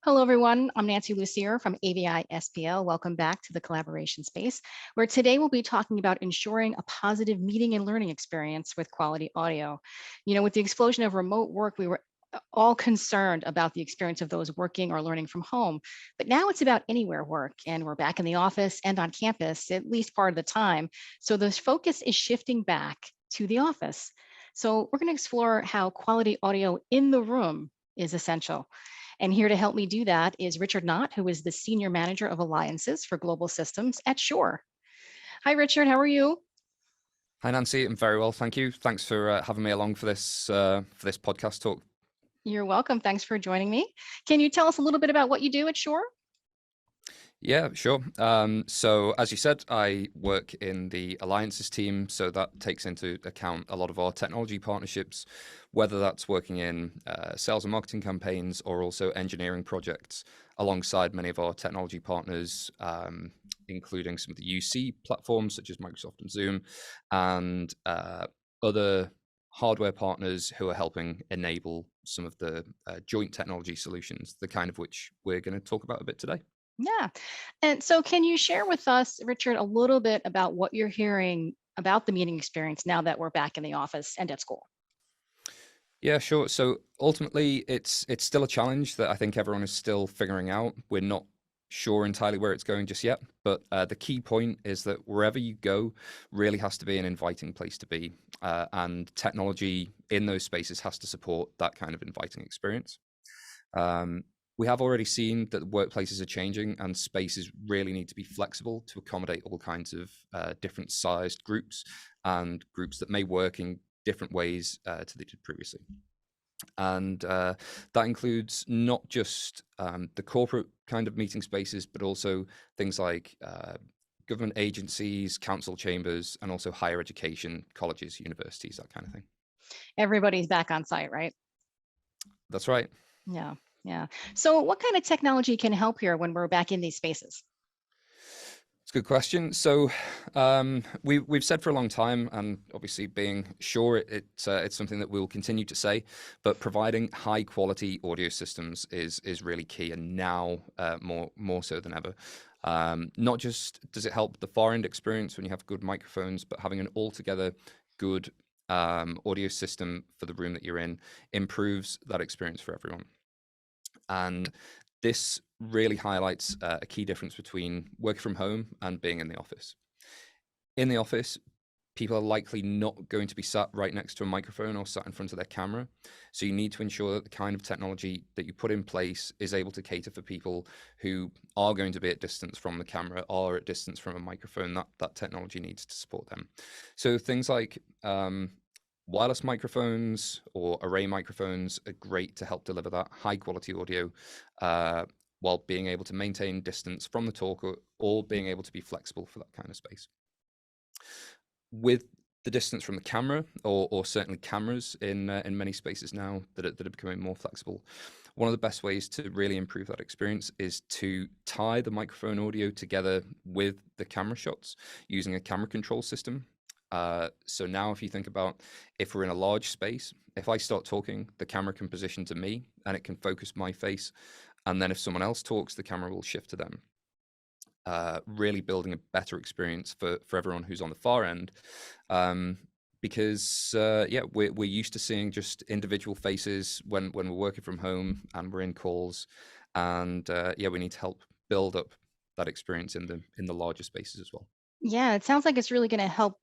Hello, everyone. I'm Nancy Lucier from AVI SPL. Welcome back to the collaboration space, where today we'll be talking about ensuring a positive meeting and learning experience with quality audio. With the explosion of remote work, we were all concerned about the experience of those working or learning from home. But now it's about anywhere work, and we're back in the office and on campus at least part of the time. So the focus is shifting back to the office. So we're going to explore how quality audio in the room is essential. And here to help me do that is Richard Knott, who is the Senior Manager of Alliances for Global Systems at Shure. Hi, Richard. How are you? Hi, Nancy. I'm very well, thank you. Thanks for having me along for this podcast talk. You're welcome. Thanks for joining me. Can you tell us a little bit about what you do at Shure? Yeah, sure. So as you said, I work in the alliances team, so that takes into account a lot of our technology partnerships, whether that's working in sales and marketing campaigns or also engineering projects alongside many of our technology partners, including some of the UC platforms such as Microsoft and Zoom, and other hardware partners who are helping enable some of the joint technology solutions, the kind of which we're going to talk about a bit today. Yeah. And so can you share with us, Richard, a little bit about what you're hearing about the meeting experience now that we're back in the office and at school? Yeah, sure. So ultimately, it's still a challenge that I think everyone is still figuring out. We're not sure entirely where it's going just yet, but the key point is that wherever you go really has to be an inviting place to be, and technology in those spaces has to support that kind of inviting experience. Um, we have already seen that workplaces are changing and spaces really need to be flexible to accommodate all kinds of different sized groups and groups that may work in different ways to they did previously. And that includes not just the corporate kind of meeting spaces, but also things like government agencies, council chambers, and also higher education, colleges, universities, that kind of thing. Everybody's back on site, right? That's right. Yeah. Yeah. So what kind of technology can help here when we're back in these spaces? It's a good question. So we've said for a long time, and obviously being sure it's something that we'll continue to say, but providing high quality audio systems is really key, and now more so than ever. Not just does it help the far end experience when you have good microphones, but having an altogether good audio system for the room that you're in improves that experience for everyone. And this really highlights a key difference between working from home and being in the office. In the office, people are likely not going to be sat right next to a microphone or sat in front of their camera. So you need to ensure that the kind of technology that you put in place is able to cater for people who are going to be at distance from the camera or at distance from a microphone. That technology needs to support them. So things like wireless microphones or array microphones are great to help deliver that high quality audio while being able to maintain distance from the talker or being able to be flexible for that kind of space. With the distance from the camera, or certainly cameras in many spaces now that are becoming more flexible, one of the best ways to really improve that experience is to tie the microphone audio together with the camera shots using a camera control system. So now if you think about if we're in a large space, if I start talking, the camera can position to me and it can focus my face. And then if someone else talks, the camera will shift to them. Really building a better experience for everyone who's on the far end. Because yeah, we're used to seeing just individual faces when we're working from home and we're in calls. And yeah, we need to help build up that experience in the larger spaces as well. Yeah, it sounds like it's really going to help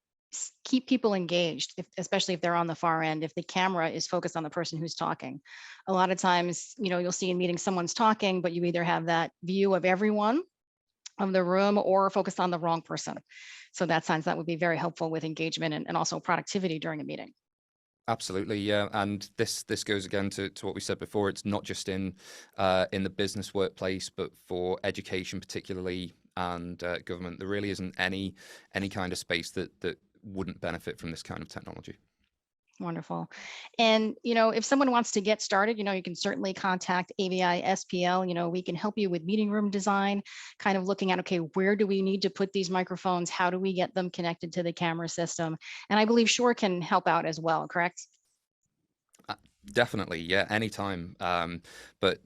keep people engaged, especially if they're on the far end, if the camera is focused on the person who's talking. A lot of times, you'll see in meetings someone's talking, but you either have that view of everyone of the room or focused on the wrong person. So that sounds that would be very helpful with engagement and also productivity during a meeting. Absolutely, yeah, and this goes again to what we said before. It's not just in the business workplace, but for education particularly and government. There really isn't any kind of space that wouldn't benefit from this kind of technology. Wonderful. And, if someone wants to get started, you can certainly contact AVI SPL. We can help you with meeting room design, kind of looking at, okay, where do we need to put these microphones? How do we get them connected to the camera system? And I believe Shure can help out as well, correct? Uh, Definitely, yeah, anytime. But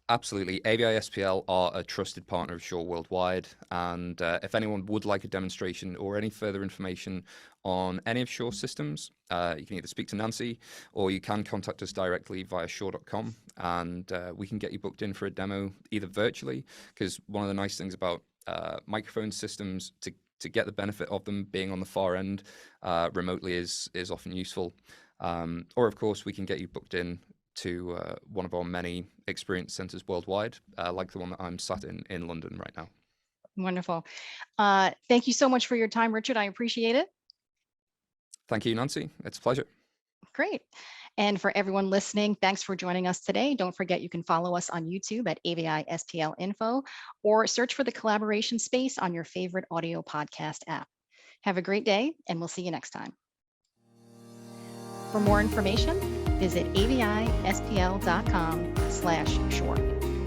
Absolutely. AVI SPL are a trusted partner of Shure worldwide. And if anyone would like a demonstration or any further information on any of Shure systems, you can either speak to Nancy or you can contact us directly via shure.com, and we can get you booked in for a demo either virtually, because one of the nice things about microphone systems, to get the benefit of them being on the far end remotely is often useful. Or of course, we can get you booked in to one of our many experience centers worldwide, like the one that I'm sat in London right now. Wonderful. Thank you so much for your time, Richard. I appreciate it. Thank you, Nancy. It's a pleasure. Great. And for everyone listening, thanks for joining us today. Don't forget you can follow us on YouTube at AVI SPL Info, or search for the Collaboration Space on your favorite audio podcast app. Have a great day, and we'll see you next time. For more information, visit avispl.com/Shure.